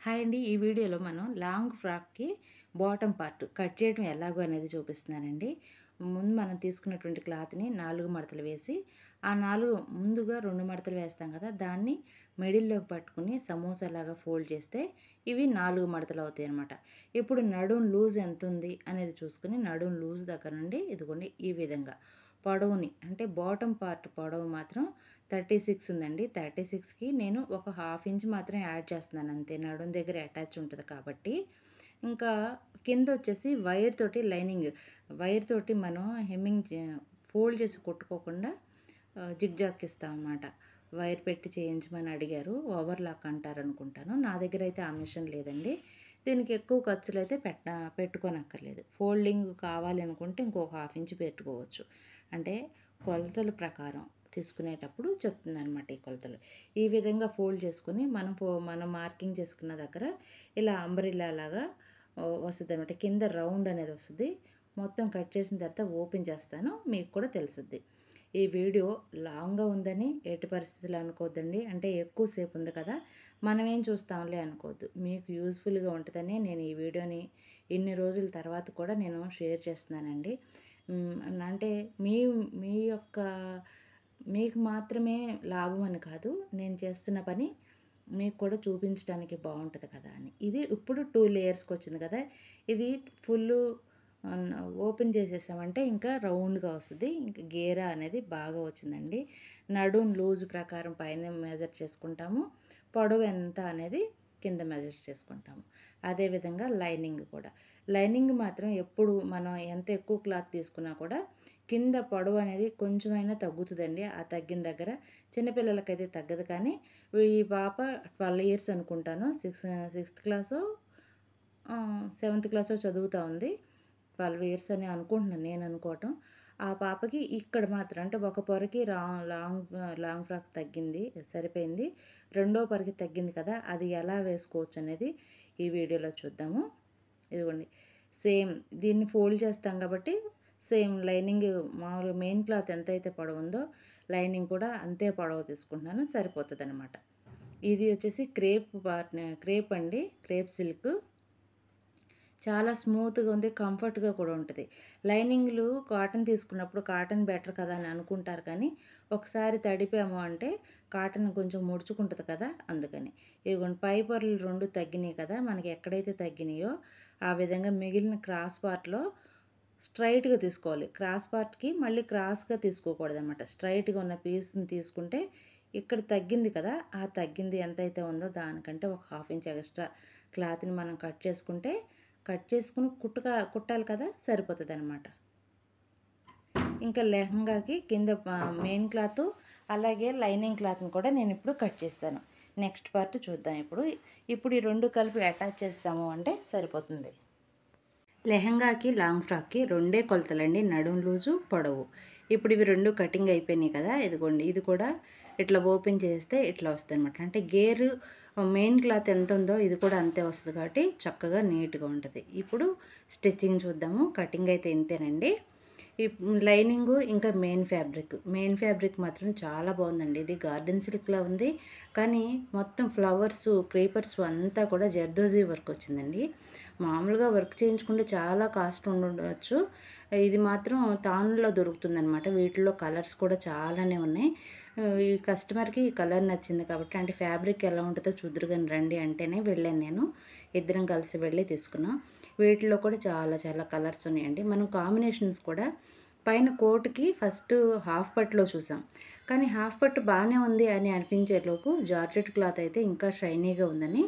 Hi అండి. ఈ వీడియోలో మనం లాంగ్ ఫ్రాక్‌కి బాటమ్ పార్ట్ కట్ చేయడం ఎలాగో అనేది చూపిస్తున్నానండి. ముందు మనం తీసుకున్నటువంటి క్లాత్‌ని 4 మడతలు వేసి, ఆ 4 ముందుగా 2 మడతలు వేస్తాం కదా! దాన్ని మిడిల్‌లోకి పట్టుకొని సమోసాలాగా ఫోల్డ్ చేస్తే ఇవి 4 మడతలు అవుతాయన్నమాట. ఇప్పుడు నడుం లూజ్ ఎంతుంది అనేది చూసుకొని నడుం లూజ్ దగ్గర నుండి ఇదిగోండి ఈ విధంగా పొడవుని అంటే బాటమ్ పార్ట్ పొడవు మాత్రం 36 ఉందండి. 36కి నేను ఒక హాఫ్ ఇంచ్ మాత్రం యాడ్ చేస్తున్నాను అంతే. నడుం దగ్గర అటాచ్ ఉంటది కాబట్టి. ఇంకా కిందొచ్చేసి వైర్ తోటి మనం హెమ్మింగ్ ఫోల్డ్ చేసి కుట్టుకోకుండా జిగ్‌జాగ్ ఇస్తామనమాట. వైర్ పెట్టి చేయించమని అడిగారు. ఓవర్‌లాక్ అంటారనుకుంటాను. నా దగ్గరైతే ఆ మిషన్ లేదండి. దీనికి ఎక్కువ ఖర్చులైతే పెట్టుకోనక్కర్లేదు. ఫోల్డింగ్ కావాలి అనుకుంటే ఇంకొక హాఫ్ ఇంచ్ పెట్టుకోవచ్చు. అంటే కొలతల ప్రకారం తీసుకునేటప్పుడు చెప్తుందనమాట ఈ కొలతలు. ఈ విధంగా ఫోల్డ్ చేసుకొని మనం మార్కింగ్ చేసుకున్న దగ్గర ఇలా అంబ్రెల్లా లాగా వస్తదనమాట. కింద రౌండ్ అనేది వస్తది. మొత్తం కట్ చేసిన తర్వాత ఓపెన్ చేస్తాను. మీకు కూడా తెలుసుద్ది. ఈ వీడియో లాంగ్‌గా ఉందని ఎట్టి పరిస్థితుల్లో అనుకోవద్దండి. అంటే ఎక్కువ సేపు ఉంది కదా! మనమేం చూస్తాంలే అనుకోవద్దు. మీకు యూజ్‌ఫుల్‌గా ఉంటదని నేను ఈ వీడియోని ఇన్ని రోజుల తర్వాత కూడా నేను షేర్ చేస్తున్నానండి. అంటే మీ మీ యొక్క మీకు మాత్రమే లాభం అని కాదు. నేను చేస్తున్న పని మీకు కూడా చూపించడానికి బావుంటది కదా అని. ఇది ఇప్పుడు 2 లేయర్స్‌కొచ్చింది కదా! ఇది ఫుల్లు ఆన్ ఓపెన్ చేసేసామంటే ఇంకా రౌండ్‌గా వస్తది. ఇంక గేరా అనేది బాగా వచ్చిందండి. నడుం లూజ్ ప్రకారం పైన మెజర్ చేసుకుంటాము. పొడవు ఎంత అనేది కింద మెజర్ చేసుకుంటాము. అదేవిధంగా లైనింగ్ కూడా. లైనింగ్ మాత్రం ఎప్పుడు మనం ఎంత ఎక్కువ క్లాత్ తీసుకున్నా కూడా కింద పొడవు అనేది కొంచెమైనా తగ్గుతదండి. ఆ తగ్గిన దగ్గర చిన్నపిల్లలకైతే తగ్గదు కానీ ఈ పాప 12 ఇయర్స్ అనుకుంటాను. సిక్స్త్ క్లాసో సెవెంత్ క్లాసో చదువుతా ఉంది. 12 ఇయర్స్ అని అనుకుంటున్నాను నేను అనుకోవటం. ఆ పాపకి ఇక్కడ మాత్రం అంటే ఒక పొరకి లాంగ్ ఫ్రాక్ తగ్గింది సరిపోయింది. రెండో పొరకి తగ్గింది కదా! అది ఎలా వేసుకోవచ్చనేది ఈ వీడియోలో చూద్దాము. ఇదిగోండి సేమ్ దీన్ని ఫోల్డ్ చేస్తాం కాబట్టి సేమ్ లైనింగ్ మామూలుగా మెయిన్ క్లాత్ ఎంతైతే పొడవుందో లైనింగ్ కూడా అంతే పొడవు తీసుకుంటున్నాను సరిపోతదనమాట. ఇది వచ్చేసి క్రేప్ అండి. Crepe silk. చాలా స్మూత్‌గా ఉంది. కంఫర్ట్‌గా కూడా ఉంటది. లైనింగ్‌లు కాటన్ తీసుకున్నప్పుడు కాటన్ బెటర్ కదా అని అనుకుంటారు కానీ, ఒకసారి తడిపాము అంటే కాటన్ కొంచెం ముడుచుకుంటది కదా! అందుకని. ఇదిగోండి పై పొరలు 2 తగ్గినాయి కదా! మనకి ఎక్కడైతే తగ్గినాయో ఆ విధంగా మిగిలిన క్రాస్ పార్ట్‌లో స్ట్రెయిట్‌గా తీసుకోవాలి. క్రాస్ పార్ట్‌కి మళ్ళీ క్రాస్‌గా తీసుకోకూడదనమాట. స్ట్రెయిట్‌గా ఉన్న పీస్‌ని తీసుకుంటే ఇక్కడ తగ్గింది కదా! ఆ తగ్గింది ఎంతైతే ఉందో దానికంటే ఒక హాఫ్ ఇంచ్ ఎక్స్‌ట్రా క్లాత్‌ని మనం కట్ చేసుకొని కుట్టాలి కదా! సరిపోతదనమాట. ఇంకా లెహంగాకి కింద మెయిన్ క్లాతు అలాగే లైనింగ్ క్లాత్‌ని కూడా నేనిప్పుడు కట్ చేశాను. నెక్స్ట్ పార్ట్ చూద్దాం ఇప్పుడు. ఇప్పుడు ఈ 2 కలిపి అటాచ్ చేసాము అంటే సరిపోతుంది. లెహంగాకి, లాంగ్ ఫ్రాక్‌కి రెండే కొలతలండి. నడుం లూజు, పొడవు. ఇప్పుడు ఇవి 2 కటింగ్ అయిపోయినాయి కదా! ఇదిగోండి ఇది కూడా ఇట్లా ఓపెన్ చేస్తే ఇట్లా వస్తదనమాట. అంటే మెయిన్ క్లాత్ ఎంతుందో ఇది కూడా అంతే వస్తది కాబట్టి చక్కగా నీట్‌గా ఉంటది. ఇప్పుడు స్టిచ్చింగ్ చూద్దాము. కటింగ్ అయితే ఇంతేనండి. ఈ లైనింగు ఇంకా మెయిన్ ఫ్యాబ్రిక్ మాత్రం చాలా బాగుందండి. ఇది గార్డెన్ సిల్క్‌లా ఉంది. కానీ మొత్తం ఫ్లవర్సు, క్రీపర్స్ అంతా కూడా జర్దోజీ వర్క్ వచ్చిందండి. మామూలుగా వర్క్ చేయించుకుంటే చాలా కాస్ట్ ఉండుండొచ్చు. ఇది మాత్రం తాన్‌లో దొరుకుతుందనమాట. వీటిలో కలర్స్ కూడా చాలానే ఉన్నాయి. ఈ కస్టమర్‌కి ఈ కలర్ నచ్చింది కాబట్టి అంటే ఫ్యాబ్రిక్ ఎలా ఉంటదో చూద్దురు గాని రండి అంటేనే వెళ్ళాను నేను. ఇద్దరం కలిసి వెళ్ళి తీసుకున్నాం. వీటిలో కూడా చాలా చాలా కలర్స్ ఉన్నాయండి. మనం కాంబినేషన్స్ కూడా పైన కోట్‌కి ఫస్ట్ హాఫ్ పట్టులో చూసాం. కానీ హాఫ్ పట్టు బానే ఉంది అని అనిపించేలోపు జార్జెట్ క్లాత్ అయితే ఇంకా షైనీగా ఉందని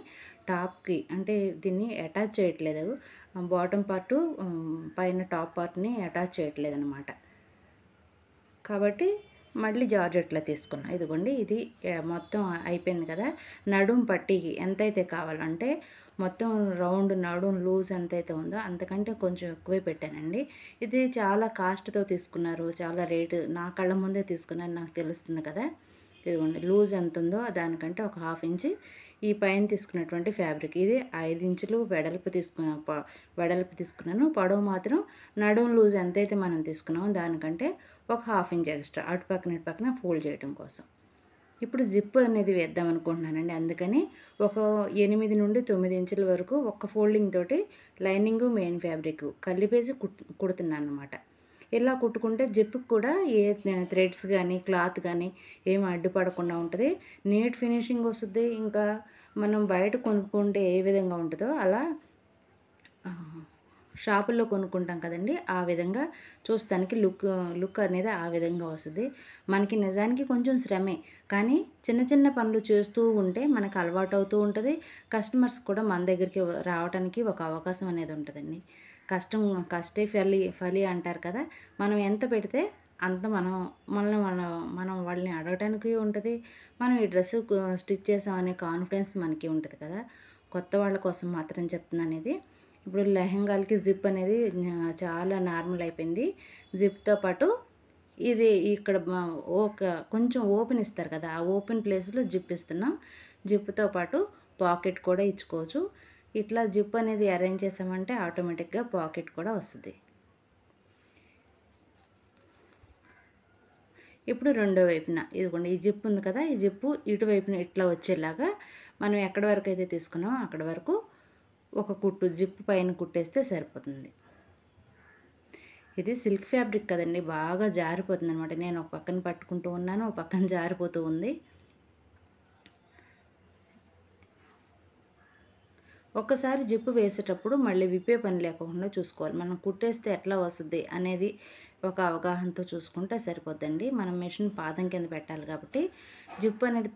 టాప్‌కి అంటే దీన్ని అటాచ్ చేయట్లేదు. బాటమ్ పార్టు పైన టాప్ పార్ట్‌ని అటాచ్ చేయట్లేదనమాట. కాబట్టి మళ్ళీ జార్జెట్‌లో తీసుకున్నా. ఇదిగోండి ఇది మొత్తం అయిపోయింది కదా! నడుం పట్టీకి ఎంతైతే కావాలంటే మొత్తం రౌండ్ నడుం లూజ్ ఎంతైతే ఉందో అంతకంటే కొంచెం ఎక్కువే పెట్టానండి. ఇది చాలా కాస్ట్‌తో తీసుకున్నారు. చాలా రేటు నా కళ్ళ ముందే తీసుకున్నాను నాకు తెలుస్తుంది కదా! ఇదిగోండి లూజ్ ఎంతుందో దానికంటే ఒక హాఫ్ ఇంచ్ ఈ పైన తీసుకున్నటువంటి ఫ్యాబ్రిక్. ఇది 5 ఇంచులు వెడల్పు తీసుకున్నాను. పొడవు మాత్రం నడుం లూజ్ ఎంతైతే మనం తీసుకున్నామో దానికంటే ఒక హాఫ్ ఇంచ్ ఎక్స్ట్రా అటు పక్కన ఇటు పక్కన ఫోల్డ్ చేయడం కోసం. ఇప్పుడు జిప్ అనేది వేద్దాం అనుకుంటున్నానండి. అందుకని ఒక 8 నుండి 9 ఇంచుల వరకు ఒక్క ఫోల్డింగ్ తోటి లైనింగు, మెయిన్ ఫ్యాబ్రిక్ కలిపేసి కుడుతున్నానన్నమాట. ఇలా కుట్టుకుంటే జిప్‌కి కూడా ఏ థ్రెడ్స్ గానీ, క్లాత్ గానీ ఏమి అడ్డుపడకుండా ఉంటది. నీట్ ఫినిషింగ్ వస్తది. ఇంకా మనం బయట కొనుక్కుంటే ఏ విధంగా ఉంటదో అలా షాపుల్లో కొనుక్కుంటాం కదండీ! ఆ విధంగా చూస్తానికి లుక్ అనేది ఆ విధంగా వస్తది. మనకి నిజానికి కొంచెం శ్రమే. కానీ చిన్న చిన్న పనులు చేస్తూ ఉంటే మనకు అలవాటవుతూ ఉంటది. కస్టమర్స్ కూడా మన దగ్గరికి రావటానికి ఒక అవకాశం అనేది ఉంటదండి. కష్టే ఫలి అంటారు కదా! మనం ఎంత పెడితే అంత మనల్ని మనం వాళ్ళని అడగటానికి ఉంటది. మనం ఈ డ్రెస్ స్టిచ్ చేసాం అనే కాన్ఫిడెన్స్ మనకి ఉంటది కదా! కొత్త వాళ్ళ కోసం మాత్రం చెప్తున్నాను ఇది. ఇప్పుడు లెహెంగాలకి జిప్ అనేది చాలా నార్మల్ అయిపోయింది. జిప్‌తో పాటు ఇది ఇక్కడ కొంచెం ఓపెన్ ఇస్తారు కదా! ఆ ఓపెన్ ప్లేస్‌లో జిప్ ఇస్తున్నాం. జిప్‌తో పాటు పాకెట్ కూడా ఇచ్చుకోవచ్చు. ఇట్లా జిప్ అనేది అరేంజ్ చేసామంటే ఆటోమేటిక్‌గా పాకెట్ కూడా వస్తది. ఇప్పుడు రెండో వైపున ఇదిగోండి ఈ జిప్ ఉంది కదా! ఈ జిప్పు ఇటువైపున ఇట్లా వచ్చేలాగా మనం ఎక్కడి వరకు అయితే తీసుకున్నామో అక్కడి వరకు ఒక కుట్టు జిప్ పైన కుట్టేస్తే సరిపోతుంది. ఇది సిల్క్ ఫ్యాబ్రిక్ కదండీ! బాగా జారిపోతుందనమాట. నేను ఒక పక్కన పట్టుకుంటూ ఉన్నాను. ఒక పక్కన జారిపోతూ ఉంది. ఒక్కసారి జిప్పు వేసేటప్పుడు మళ్ళీ విప్పే పని లేకుండా చూసుకోవాలి. మనం కుట్టేస్తే ఎట్లా వస్తది అనేది ఒక అవగాహనతో చూసుకుంటే సరిపోద్దండి. మనం మెషిన్ పాదం కింద పెట్టాలి కాబట్టి జిప్పు అనేది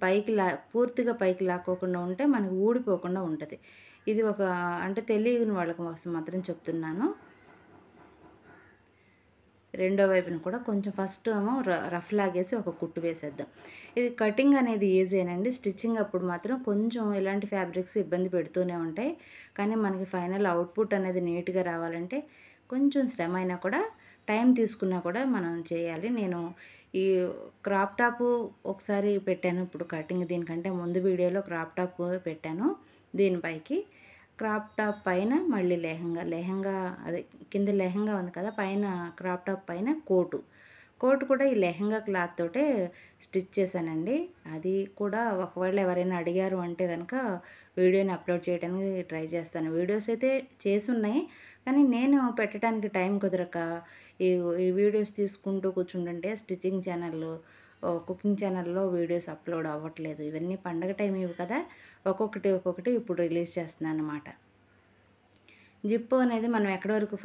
పూర్తిగా పైకి లాక్కోకుండా ఉంటే మనకు ఊడిపోకుండా ఉంటది. ఇది అంటే తెలియని వాళ్ళ కోసం మాత్రం చెప్తున్నాను. రెండో వైపున కూడా కొంచెం ఫస్ట్ ఏమో రఫ్ లాగేసి ఒక కుట్టు వేసేద్దాం. ఇది కటింగ్ అనేది ఈజీయేనండి. స్టిచ్చింగ్ అప్పుడు మాత్రం కొంచెం ఇలాంటి ఫ్యాబ్రిక్స్ ఇబ్బంది పెడుతూనే ఉంటాయి. కానీ మనకి ఫైనల్ అవుట్‌పుట్ అనేది నీట్‌గా రావాలంటే కొంచెం శ్రమ అయినా కూడా టైం తీసుకున్నా కూడా మనం చేయాలి. నేను ఈ క్రాప్ టాపు ఒకసారి పెట్టాను. ఇప్పుడు కటింగ్ దీనికంటే ముందు వీడియోలో క్రాప్ టాప్ పెట్టాను దీనిపైకి. క్రాప్ టాప్ పైన మళ్ళీ లెహంగా అదే కింద లెహంగా ఉంది కదా! పైన క్రాప్ టాప్ పైన కోటు కూడా ఈ లెహంగా క్లాత్ తోటే స్టిచ్ చేశానండి. అది కూడా ఒకవేళ ఎవరైనా అడిగారు అంటే గనక వీడియోని అప్లోడ్ చేయడానికి ట్రై చేస్తాను. వీడియోస్ అయితే చేసున్నాయి. కానీ నేను పెట్టడానికి టైం కుదరక ఈ ఈ వీడియోస్ తీసుకుంటూ కూర్చుంటుంటే స్టిచ్చింగ్ ఛానల్‌లో కుకింగ్ ఛానల్‌లో వీడియోస్ అప్లోడ్ అవ్వట్లేదు. ఇవన్నీ పండగ టైం ఇవి కదా! ఒక్కొక్కటి ఇప్పుడు రిలీజ్ చేస్తున్నానన్నమాట. జిప్పు అనేది మనం ఎక్కడి వరకు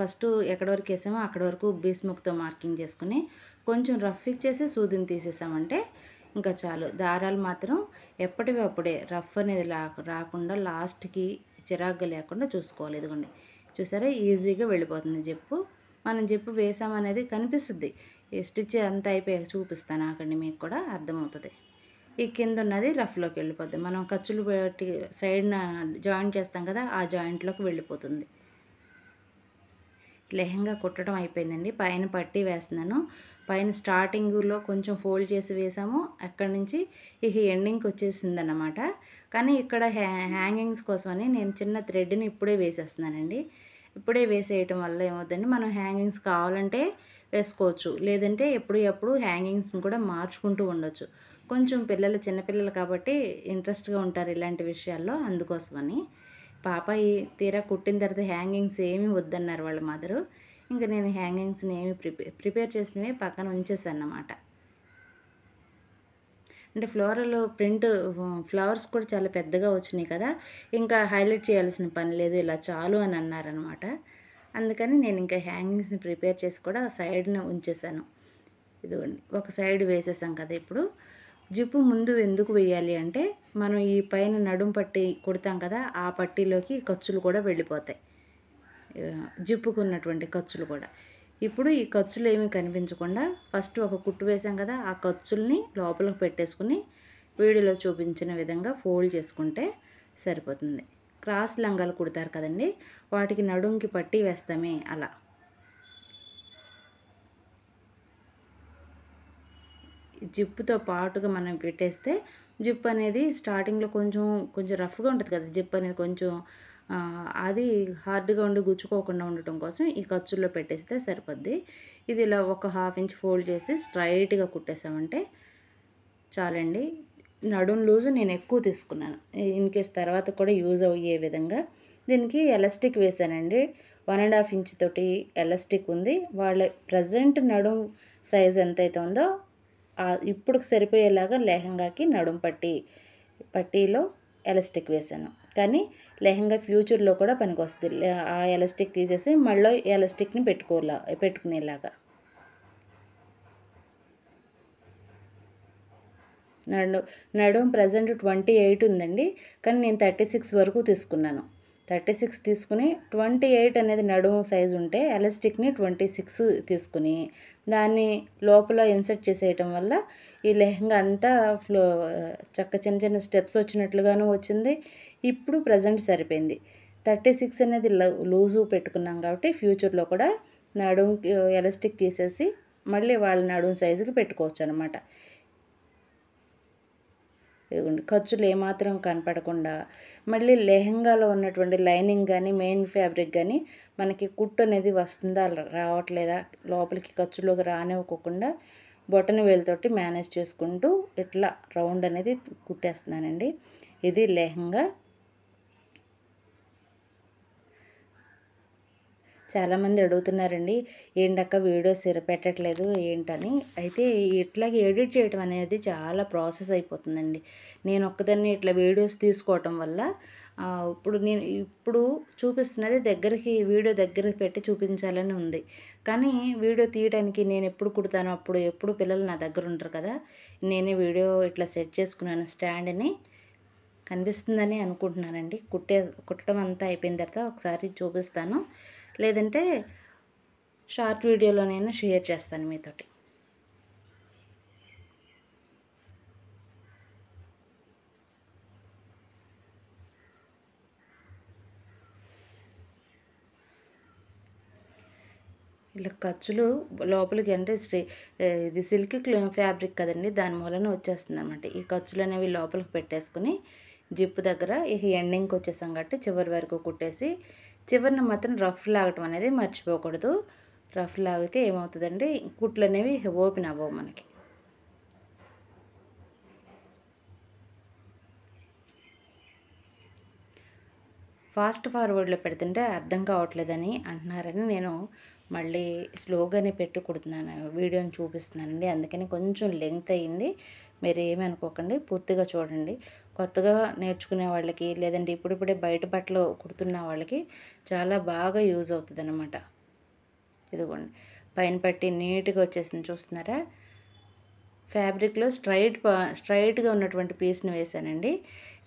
వేసామో అక్కడి వరకు బీస్ ముక్కతో మార్కింగ్ చేసుకుని కొంచెం రఫ్ ఇచ్చేసి సూదిని తీసేసామంటే ఇంకా చాలు. దారాలు మాత్రం ఎప్పటివి అప్పుడే రఫ్ అనేది రాకుండా లాస్ట్‌కి చిరాకుగా లేకుండా చూసుకోవాలి. ఇదిగోండి చూసారా ఈజీగా వెళ్ళిపోతుంది జిప్పు. మనం జిప్పు వేసామనేది కనిపిస్తుంది. ఈ స్టిచ్ అంతా అయిపోయాక చూపిస్తాను ఆగండి, మీకు కూడా అర్థమవుతుంది. ఈ కింద ఉన్నది రఫ్‌లోకి వెళ్ళిపోద్ది. మనం ఖర్చులు పెట్టి సైడ్‌న జాయింట్ చేస్తాం కదా! ఆ జాయింట్‌లోకి వెళ్ళిపోతుంది. లెహంగా కుట్టడం అయిపోయిందండి. పైన పట్టీ వేస్తున్నాను. పైన స్టార్టింగ్‌లో కొంచెం ఫోల్డ్ చేసి వేసాము. అక్కడి నుంచి ఇక ఎండింగ్‌కి వచ్చేసిందన్నమాట. కానీ ఇక్కడ హ్యాంగింగ్స్ కోసమని నేను చిన్న థ్రెడ్‌ని ఇప్పుడే వేసేస్తున్నానండి. ఇప్పుడే వేసేయటం వల్ల ఏమవుద్దంటే మనం హ్యాంగింగ్స్ కావాలంటే వేసుకోవచ్చు. లేదంటే ఎప్పుడు హ్యాంగింగ్స్‌ని కూడా మార్చుకుంటూ ఉండొచ్చు. కొంచెం చిన్న పిల్లలు కాబట్టి ఇంట్రెస్ట్‌గా ఉంటారు ఇలాంటి విషయాల్లో, అందుకోసమని. పాప తీరా కుట్టిన తర్వాత హ్యాంగింగ్స్ ఏమీ వద్దన్నారు వాళ్ళ మదరు. ఇంక నేను హ్యాంగింగ్స్‌ని ఏమి ప్రిపేర్ చేసినవి పక్కన ఉంచేసానన్నమాట. అంటే ఫ్లవర్స్ కూడా చాలా పెద్దగా వచ్చినాయి కదా! ఇంకా హైలైట్ చేయాల్సిన పని లేదు. ఇలా చాలు అని అన్నారనమాట. అందుకని నేను ఇంకా హ్యాంగింగ్స్‌ని ప్రిపేర్ చేసి కూడా సైడ్‌న ఉంచేసాను. ఇదిగోండి ఒక సైడ్ వేసేసాం కదా! ఇప్పుడు జిప్పు ముందు ఎందుకు వేయాలి అంటే మనం ఈ పైన నడుం పట్టి కుడతాం కదా! ఆ పట్టీలోకి ఖర్చులు కూడా వెళ్ళిపోతాయి. జిప్పుకున్నటువంటి ఖర్చులు కూడా. ఇప్పుడు ఈ ఖర్చులు ఏమీ కనిపించకుండా ఫస్ట్ ఒక కుట్టు వేసాం కదా! ఆ ఖర్చుల్ని లోపలికి పెట్టేసుకుని వీడియోలో చూపించిన విధంగా ఫోల్డ్ చేసుకుంటే సరిపోతుంది. క్రాస్ లంగాలు కుడతారు కదండీ! వాటికి నడుంకి పట్టీ వేస్తామే అలా. జిప్పుతో పాటుగా మనం పెట్టేస్తే జిప్ అనేది స్టార్టింగ్‌లో కొంచెం రఫ్‌గా ఉంటది కదా! జిప్ అనేది కొంచెం అది హార్డ్‌గా ఉండి గుచ్చుకోకుండా ఉండటం కోసం ఈ ఖర్చుల్లో పెట్టేస్తే సరిపోద్ది. ఇది ఇలా ఒక ½ ఇంచ్ ఫోల్డ్ చేసి స్ట్రైట్‌గా కుట్టేసామంటే చాలండి. నడుం లూజు నేను ఎక్కువ తీసుకున్నాను, ఇన్ కేస్ తర్వాత కూడా యూజ్ అయ్యే విధంగా. దీనికి ఎలాస్టిక్ వేసానండి, 1.5 ఇంచ్ తోటి ఎలాస్టిక్ ఉంది. వాళ్ళ ప్రజెంట్ నడుం సైజ్ ఎంతైతే ఉందో ఇప్పుడు సరిపోయేలాగా లెహంగాకి నడుం పట్టీలో ఎలాస్టిక్ వేసాను. కానీ లెహంగా ఫ్యూచర్లో కూడా పనికొస్తుంది. ఆ ఎలాస్టిక్ తీసేసి మళ్ళీ ఎలాస్టిక్ని పెట్టుకునేలాగా. నడుం ప్రజెంట్ 28 ఉందండి, కానీ నేను 36 వరకు తీసుకున్నాను. 36 తీసుకుని 28 అనేది నడుము సైజు ఉంటే ఎలాస్టిక్ని 26 తీసుకుని దాన్ని లోపల ఇన్సర్ట్ చేసేయటం వల్ల ఈ లెహంగా అంతా చిన్న చిన్న స్టెప్స్ వచ్చినట్లుగాను వచ్చింది. ఇప్పుడు ప్రజెంట్ సరిపోయింది. 36 అనేది లూజు పెట్టుకున్నాం కాబట్టి ఫ్యూచర్లో కూడా నడుం ఎలాస్టిక్ తీసేసి మళ్ళీ వాళ్ళ నడుం సైజుకి పెట్టుకోవచ్చు అనమాట. ఖర్చులు ఏమాత్రం కనపడకుండా మళ్ళీ లెహంగాలో ఉన్నటువంటి లైనింగ్ కానీ మెయిన్ ఫ్యాబ్రిక్ కానీ మనకి కుట్టు అనేది వస్తుందా రావట్లేదా లోపలికి ఖర్చులోకి రానివ్వకుండా బొటన వేలుతోటి మేనేజ్ చేసుకుంటూ ఇట్లా రౌండ్ అనేది కుట్టేస్తున్నానండి. ఇది లెహంగా. చాలామంది అడుగుతున్నారండి, ఏంటక్క వీడియోస్ పెట్టట్లేదు ఏంటని. అయితే ఇట్లాగే ఎడిట్ చేయడం అనేది చాలా ప్రాసెస్ అయిపోతుందండి. నేను ఒక్కదాన్ని ఇట్లా వీడియోస్ తీసుకోవటం వల్ల ఇప్పుడు చూపిస్తున్నది వీడియో దగ్గరికి పెట్టి చూపించాలని ఉంది. కానీ వీడియో తీయడానికి నేను ఎప్పుడు కుడతానో ఎప్పుడు పిల్లలు నా దగ్గర ఉంటారు కదా, నేనే వీడియో ఇట్లా సెట్ చేసుకున్నాను. స్టాండ్ని కనిపిస్తుందని అనుకుంటున్నానండి. కుట్టడం అంతా అయిపోయిన తర్వాత ఒకసారి చూపిస్తాను, లేదంటే షార్ట్ వీడియోలోనైనా షేర్ చేస్తాను మీతోటి. ఇలా ఖర్చులు లోపలికి అంటే ఇది సిల్క్ ఫ్యాబ్రిక్ కదండి, దాని మూలన వచ్చేస్తుంది అనమాట. ఈ ఖర్చులు అనేవి లోపలికి పెట్టేసుకుని జిప్పు దగ్గర ఇక ఎండింగ్కి వచ్చేసాం కాబట్టి చివరి వరకు కుట్టేసి చివరిని మాత్రం రఫ్ లాగటం అనేది మర్చిపోకూడదు. రఫ్ లాగితే ఏమవుతుందంటే కుట్లు అనేవి ఓపెన్ అవ్వవు మనకి. ఫాస్ట్ ఫార్వర్డ్లో పెడుతుంటే అర్థం కావట్లేదని అంటున్నారని నేను మళ్ళీ స్లోగానే పెట్టి కుడుతున్నాను, వీడియోని చూపిస్తున్నానండి. అందుకని కొంచెం లెంగ్త్ అయ్యింది, మీరు ఏమనుకోకండి, పూర్తిగా చూడండి. కొత్తగా నేర్చుకునే వాళ్ళకి లేదంటే ఇప్పుడిప్పుడే బయట బట్టలు కుడుతున్న వాళ్ళకి చాలా బాగా యూజ్ అవుతుంది అన్నమాట. ఇదిగోండి పైన పట్టి నీట్గా వచ్చేసింది, చూస్తున్నారా. ఫ్యాబ్రిక్లో స్ట్రైట్గా ఉన్నటువంటి పీస్ని వేసానండి.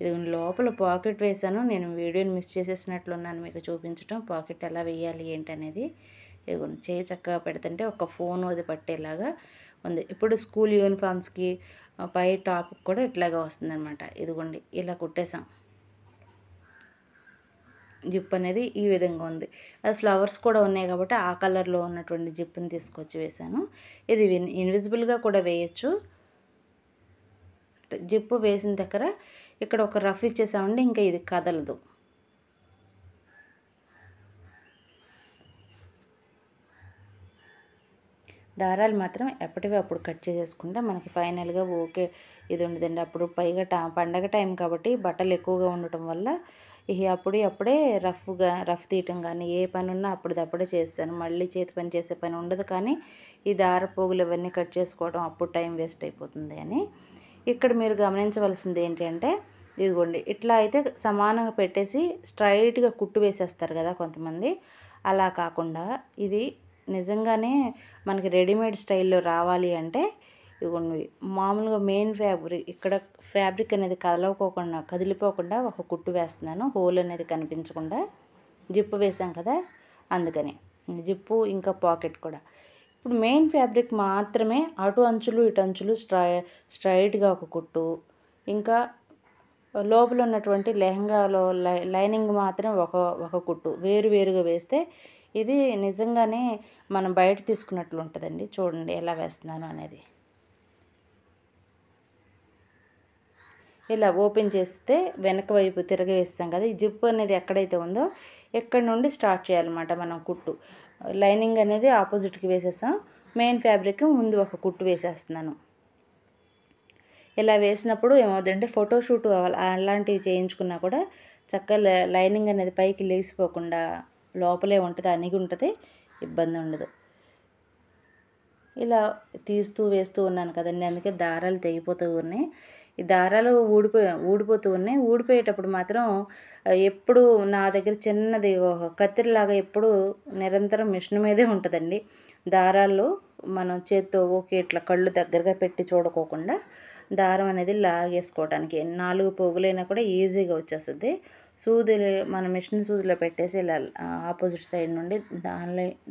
ఇది లోపల పాకెట్ వేసాను. నేను వీడియోని మిస్ చేసేసినట్లున్నాను మీకు చూపించడం, పాకెట్ ఎలా వేయాలి ఏంటనేది. ఇదిగోండి చేయి చక్కగా పెడుతుంటే ఒక ఫోన్ అది పట్టేలాగా ఉంది. ఇప్పుడు స్కూల్ యూనిఫామ్స్కి పై టాప్ కూడా ఇట్లాగా వస్తుందన్నమాట. ఇదిగోండి ఇలా కుట్టేసాం. జిప్ అనేది ఈ విధంగా ఉంది. అది ఫ్లవర్స్ కూడా ఉన్నాయి కాబట్టి ఆ కలర్లో ఉన్నటువంటి జిప్ని తీసుకొచ్చి వేసాను. ఇది ఇన్విజిబుల్గా కూడా వేయచ్చు. జిప్పు వేసిన దగ్గర ఇక్కడ ఒక రఫ్ ఇచ్చేసామండి, ఇంకా ఇది కదలదు. దారాలు మాత్రం ఎప్పటివి అప్పుడు కట్ చేసేసుకుంటే మనకి ఫైనల్గా ఓకే ఇది ఉండదండి. అప్పుడు పైగా పండగ టైం కాబట్టి బట్టలు ఎక్కువగా ఉండటం వల్ల అప్పుడే రఫ్ తీయటం కానీ ఏ పని ఉన్నా అప్పటిదప్పుడే చేస్తాను. మళ్ళీ చేతి పని చేసే పని ఉండదు. కానీ ఈ దార పోగులు ఇవన్నీ కట్ చేసుకోవడం అప్పుడు టైం వేస్ట్ అయిపోతుంది అని. ఇక్కడ మీరు గమనించవలసింది ఏంటి అంటే, ఇదిగోండి ఇట్లా అయితే సమానంగా పెట్టేసి స్ట్రైట్గా కుట్టు వేసేస్తారు కదా కొంతమంది, అలా కాకుండా ఇది నిజంగానే మనకి రెడీమేడ్ స్టైల్లో రావాలి అంటే ఇదిగోండి మామూలుగా మెయిన్ ఇక్కడ ఫ్యాబ్రిక్ అనేది కదిలిపోకుండా ఒక కుట్టు వేస్తున్నాను, హోల్ అనేది కనిపించకుండా. జిప్పు వేసాం కదా అందుకని, జిప్పు ఇంకా పాకెట్ కూడా. ఇప్పుడు మెయిన్ ఫ్యాబ్రిక్ మాత్రమే అటు అంచులు ఇటు అంచులు స్ట్రైట్గా ఒక కుట్టు, ఇంకా లోపల ఉన్నటువంటి లెహంగాలో లైనింగ్ మాత్రం ఒక కుట్టు వేరుగా వేస్తే ఇది నిజంగానే మనం బయట తీసుకున్నట్లు ఉంటుందండి. చూడండి ఎలా వేస్తున్నాను అనేది. ఇలా ఓపెన్ చేస్తే వెనక వైపు తిరగవేస్తాం కదా, ఈ జిప్ అనేది ఎక్కడైతే ఉందో ఎక్కడి నుండి స్టార్ట్ చేయాలన్నమాట మనం కుట్టు. లైనింగ్ అనేది ఆపోజిట్కి వేసేసాం, మెయిన్ ఫ్యాబ్రిక్ ముందు ఒక కుట్టు వేసేస్తున్నాను. ఇలా వేసినప్పుడు ఏమవుతుందంటే ఫోటోషూట్ అలాంటివి చేయించుకున్నా కూడా చక్కగా లైనింగ్ అనేది పైకి లేసిపోకుండా లోపలే ఉంటుంది, అణిగి ఉంటుంది, ఇబ్బంది ఉండదు. ఇలా తీస్తూ వేస్తూ ఉన్నాను కదండి, అందుకే దారాలు తెగిపోతూ ఉన్నాయి. ఈ దారాలు ఊడిపోతూ ఉన్నాయి. ఊడిపోయేటప్పుడు మాత్రం ఎప్పుడు నా దగ్గర చిన్నది కత్తిరిలాగా ఎప్పుడు నిరంతరం మిషన్ మీదే ఉంటుందండి. దారాలు మనం చేత్తో ఓకే ఇట్లా కళ్ళు దగ్గరగా పెట్టి చూడుకోకుండా దారం అనేది లాగేసుకోవడానికి 4 పోగులైనా కూడా ఈజీగా వచ్చేస్తుంది. సూదులు మన మిషన్ సూదిలో పెట్టేసి ఇలా ఆపోజిట్ సైడ్ నుండి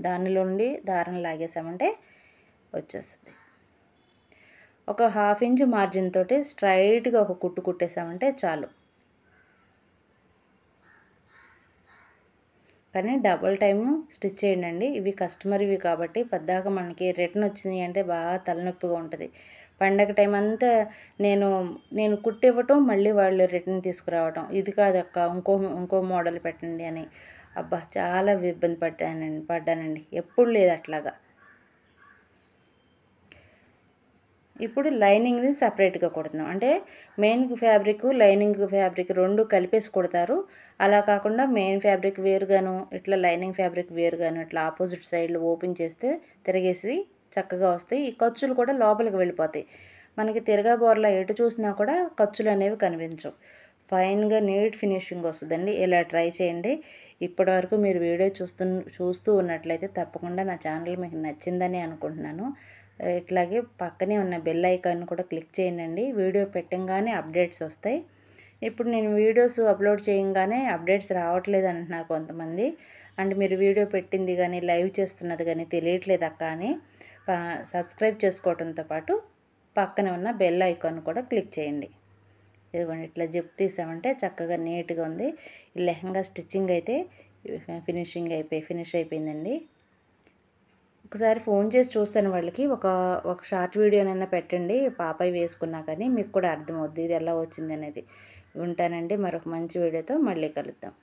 దానిలో నుండి దారం లాగేసామంటే వచ్చేస్తుంది. ఒక 1/2 ఇంచ్ మార్జిన్ తోటి స్ట్రైట్గా ఒక కుట్టు కుట్టేసామంటే చాలు. కానీ డబుల్ టైము స్టిచ్ చేయండి. ఇవి కస్టమర్వి కాబట్టి పద్దాక మనకి రిటర్న్ వచ్చినాయి అంటే బాగా తలనొప్పిగా ఉంటుంది. పండగ టైం అంతా నేను కుట్టివ్వటం, మళ్ళీ వాళ్ళు రిటర్న్ తీసుకురావటం, ఇది కాదక్క ఇంకో మోడల్ పెట్టండి అని. అబ్బా చాలా ఇబ్బంది పడ్డానండి. ఎప్పుడు లేదు అట్లాగా. ఇప్పుడు లైనింగ్ని సపరేట్గా కుడుతున్నాం. అంటే మెయిన్ ఫ్యాబ్రిక్ లైనింగ్ ఫ్యాబ్రిక్ 2 కలిపేసి కుడతారు. అలా కాకుండా మెయిన్ ఫ్యాబ్రిక్ వేరుగాను, ఇట్లా లైనింగ్ ఫ్యాబ్రిక్ వేరుగాను, ఇట్లా ఆపోజిట్ సైడ్లు ఓపెన్ చేస్తే తిరిగేసి చక్కగా వస్తాయి. ఈ ఖర్చులు కూడా లోపలికి వెళ్ళిపోతాయి. మనకి తిరగబోర్లా ఎటు చూసినా కూడా ఖర్చులు అనేవి కనిపించవు. ఫైన్గా నీట్ ఫినిషింగ్ వస్తుందండి. ఇలా ట్రై చేయండి. ఇప్పటివరకు మీరు వీడియో చూస్తూ ఉన్నట్లయితే తప్పకుండా నా ఛానల్ మీకు నచ్చిందని అనుకుంటున్నాను. ఇట్లాగే పక్కనే ఉన్న బెల్ ఐకాన్ కూడా క్లిక్ చేయండి. వీడియో పెట్టంగానే అప్డేట్స్ వస్తాయి. ఇప్పుడు నేను వీడియోస్ అప్లోడ్ చేయంగానే అప్డేట్స్ రావట్లేదు అంటున్నారు కొంతమంది. అంటే మీరు వీడియో పెట్టింది కానీ లైవ్ చేస్తున్నది కానీ తెలియట్లేదు అక్క అని. సబ్స్క్రైబ్ చేసుకోవడంతో పాటు పక్కనే ఉన్న బెల్ ఐకాన్ కూడా క్లిక్ చేయండి. ఇదిగోండి ఇట్లా జిప్ తీసామంటే చక్కగా నీట్గా ఉంది. ఈ లెహంగా స్టిచ్చింగ్ అయితే ఫినిష్ అయిపోయిందండి. ఒకసారి ఫోన్ చేసి చూస్తాను వాళ్ళకి, ఒక షార్ట్ వీడియోనైనా పెట్టండి పాపయ్య వేసుకున్నా కానీ మీకు కూడా అర్థమవుద్ది ఇది ఎలా వచ్చింది అనేది. ఉంటానండి, మరొక మంచి వీడియోతో మళ్ళీ కలుద్దాం.